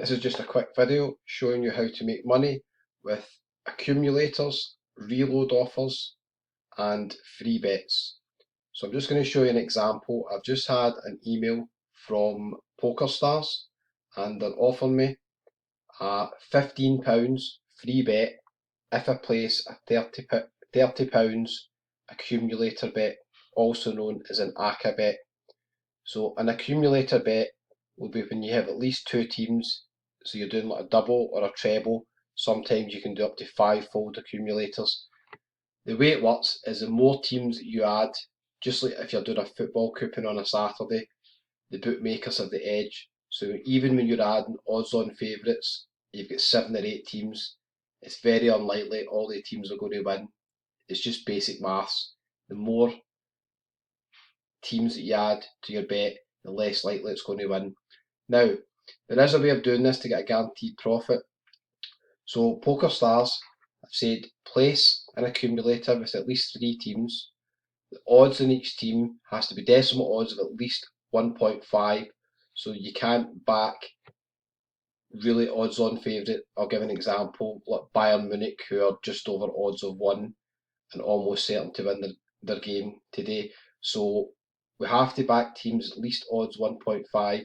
This is just a quick video showing you how to make money with accumulators, reload offers and free bets. So I'm just going to show you an example. I've just had an email from PokerStars and they're offering me a £15 free bet if I place a £30 accumulator bet, also known as an Accas bet. So an accumulator bet will be when you have at least two teams, so you're doing like a double or a treble. Sometimes you can do up to 5-fold accumulators. The way it works is the more teams that you add, just like if you're doing a football coupon on a Saturday, the bookmakers have the edge. So even when you're adding odds on favourites, you've got 7 or 8 teams, it's very unlikely all the teams are going to win. It's just basic maths. The more teams that you add to your bet, the less likely it's going to win. Now, there is a way of doing this to get a guaranteed profit. So PokerStars have said place an accumulator with at least 3 teams. The odds in each team has to be decimal odds of at least 1.5, so you can't back really odds on favourite. I'll give an example, like Bayern Munich, who are just over odds of 1 and almost certain to win their game today. So we have to back teams at least odds 1.5,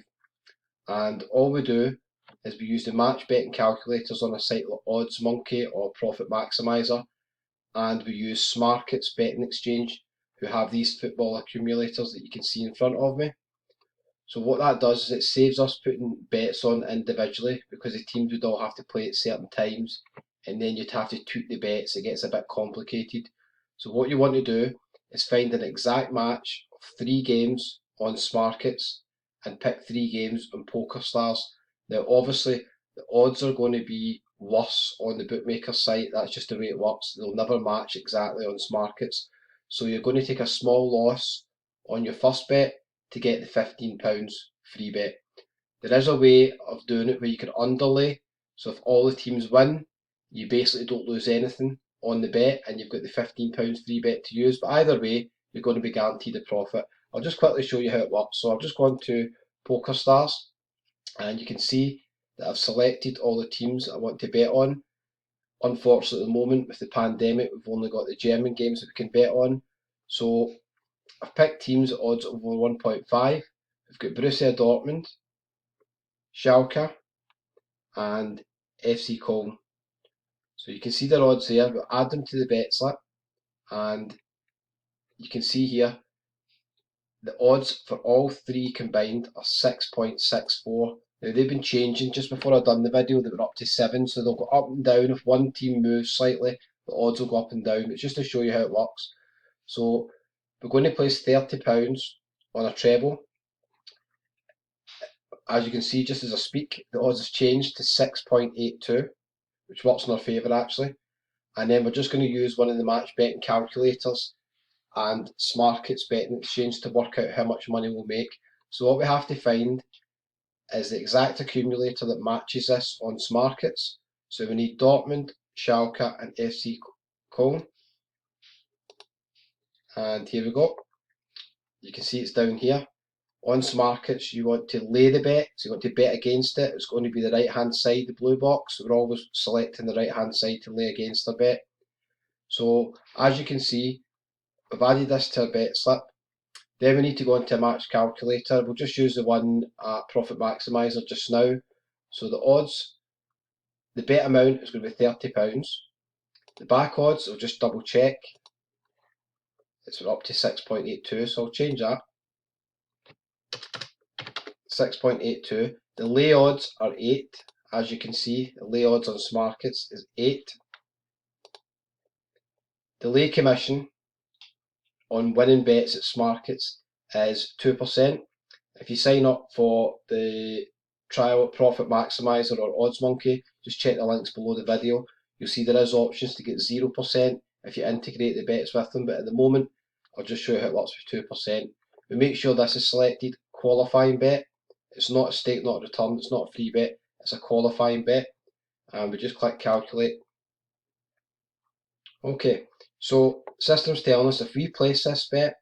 and all we do is we use the match betting calculators on a site like Odds Monkey or Profit Maximizer, and we use Smarkets betting exchange, who have these football accumulators that you can see in front of me. So what that does is it saves us putting bets on individually, because the teams would all have to play at certain times and then you'd have to tweak the bets. It gets a bit complicated. So what you want to do is find an exact match of 3 games on Smarkets and pick 3 games on PokerStars. Now obviously the odds are going to be worse on the bookmaker site. That's just the way it works. They'll never match exactly on Smarkets. So you're going to take a small loss on your first bet to get the £15 free bet. There is a way of doing it where you can underlay. So if all the teams win, you basically don't lose anything on the bet and you've got the £15 free bet to use. But either way, you're going to be guaranteed a profit. I'll just quickly show you how it works. So I've just gone to PokerStars and you can see that I've selected all the teams I want to bet on. Unfortunately, at the moment with the pandemic, we've only got the German games that we can bet on. So I've picked teams at odds over 1.5. We've got Borussia Dortmund, Schalke and FC Köln. So you can see their odds there, but add them to the bet slip and you can see here the odds for all 3 combined are 6.64. Now they've been changing. Just before I done the video they were up to 7, so they'll go up and down. If one team moves slightly, the odds will go up and down. It's just to show you how it works. So we're going to place £30 on a treble. As you can see, just as I speak, the odds have changed to 6.82, which works in our favour actually. And then we're just going to use one of the match betting calculators and Smarkets betting exchange to work out how much money we'll make. So what we have to find is the exact accumulator that matches this on Smarkets. So we need Dortmund, Schalke and FC Köln. And here we go. You can see it's down here. On Smarkets, you want to lay the bet, so you want to bet against it. It's going to be the right hand side, the blue box. So we're always selecting the right hand side to lay against the bet. So as you can see, we've added this to our bet slip. Then we need to go into a match calculator. We'll just use the one at Profit Maximizer just now. So the odds, the bet amount is going to be £30. The back odds, I'll just double check. It's up to 6.82, so I'll change that. 6.82. The lay odds are 8. As you can see, the lay odds on Smarkets is 8. The lay commission on winning bets at Smarkets is 2%. If you sign up for the trial at Profit Maximizer or Odds Monkey, just check the links below the video. You'll see there is options to get 0% if you integrate the bets with them, but at the moment I'll just show you how it works with 2%. We make sure this is selected qualifying bet. It's not a stake, not a return, it's not a free bet, it's a qualifying bet. And we just click calculate. Okay, so system's telling us if we place this bet,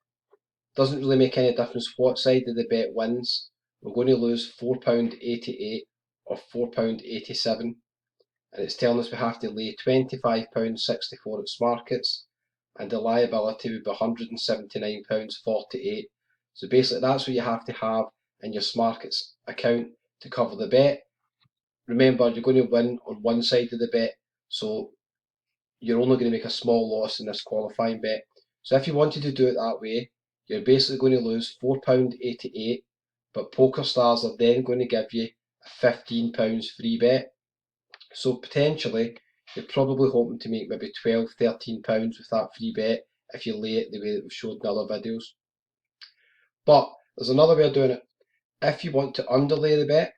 doesn't really make any difference what side of the bet wins. We're going to lose £4.88 of £4.87, and it's telling us we have to lay £25.64 at Smarkets, and the liability would be £179.48. So basically that's what you have to have in your Smarkets account to cover the bet. Remember, you're going to win on one side of the bet, so you're only going to make a small loss in this qualifying bet. So if you wanted to do it that way, you're basically going to lose £4.88, but PokerStars are then going to give you a £15 free bet. So potentially, you're probably hoping to make maybe £12, £13 with that free bet if you lay it the way that we've showed in other videos. But there's another way of doing it. If you want to underlay the bet,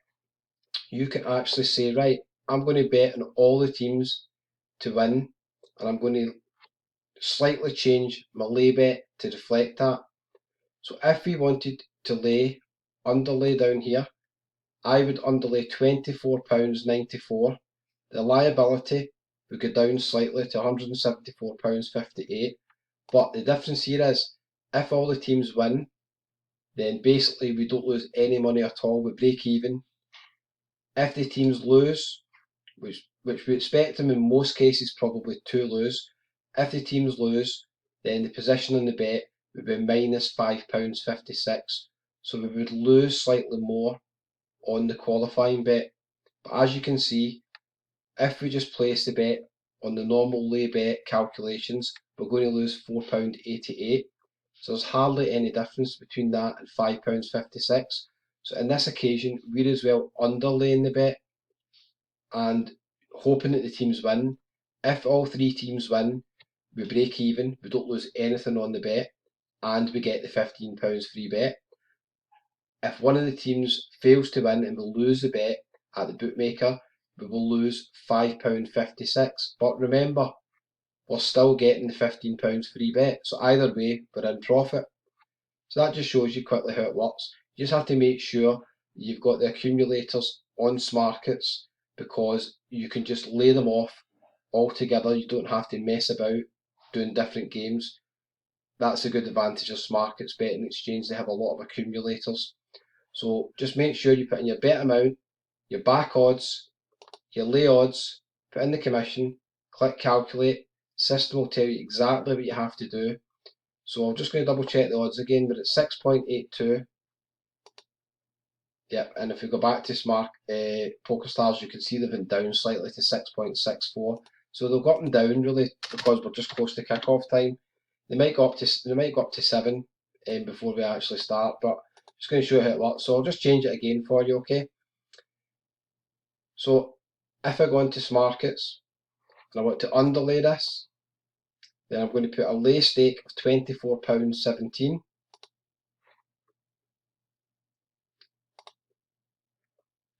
you can actually say, right, I'm going to bet on all the teams to win, and I'm going to slightly change my lay bet to reflect that. So if we wanted to underlay down here, I would underlay £24.94. The liability would go down slightly to £174.58. But the difference here is, if all the teams win, then basically we don't lose any money at all, we break even. If the teams lose, which we expect them in most cases probably to lose, if the teams lose, then the position on the bet would be minus £5.56. So we would lose slightly more on the qualifying bet. But as you can see, if we just place the bet on the normal lay bet calculations, we're going to lose £4.88. So there's hardly any difference between that and £5.56. So in this occasion, we're as well underlaying the bet and hoping that the teams win. If all three teams win, we break even, we don't lose anything on the bet, and we get the £15 free bet. If one of the teams fails to win and we lose the bet at the bookmaker, we will lose £5.56. But remember, we're still getting the £15 free bet. So either way, we're in profit. So that just shows you quickly how it works. You just have to make sure you've got the accumulators on Smarkets, because you can just lay them off all together. You don't have to mess about doing different games. That's a good advantage of Smarkets betting exchange. They have a lot of accumulators. So just make sure you put in your bet amount, your back odds, your lay odds, put in the commission, click calculate. System will tell you exactly what you have to do. So I'm just going to double check the odds again, but it's 6.82. Yep, and if we go back to PokerStars, you can see they've been down slightly to 6.64. So they'll go up and down really because we're just close to kick-off time. They might go up to 7 before we actually start, but I'm just going to show you how it works. So I'll just change it again for you, okay? So if I go into Smarkets and I want to underlay this, then I'm going to put a lay stake of £24.17.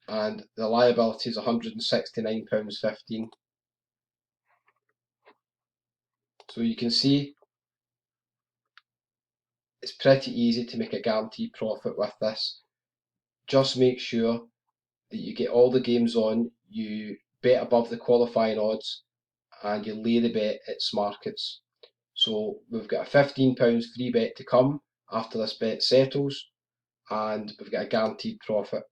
And the liability is £169.15. So you can see it's pretty easy to make a guaranteed profit with this. Just make sure that you get all the games on, you bet above the qualifying odds, and you lay the bet at Smarkets. So we've got a £15 free bet to come after this bet settles, and we've got a guaranteed profit.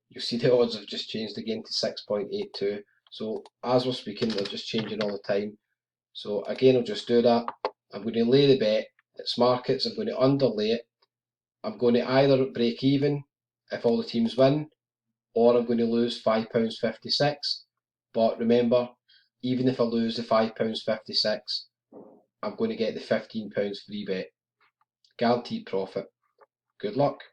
You'll see the odds have just changed again to 6.82. So as we're speaking, they're just changing all the time. So again, I'll just do that. I'm going to lay the bet at Smarkets. I'm going to underlay it. I'm going to either break even if all the teams win, or I'm going to lose £5.56. But remember, even if I lose the £5.56, I'm going to get the £15 free bet. Guaranteed profit. Good luck.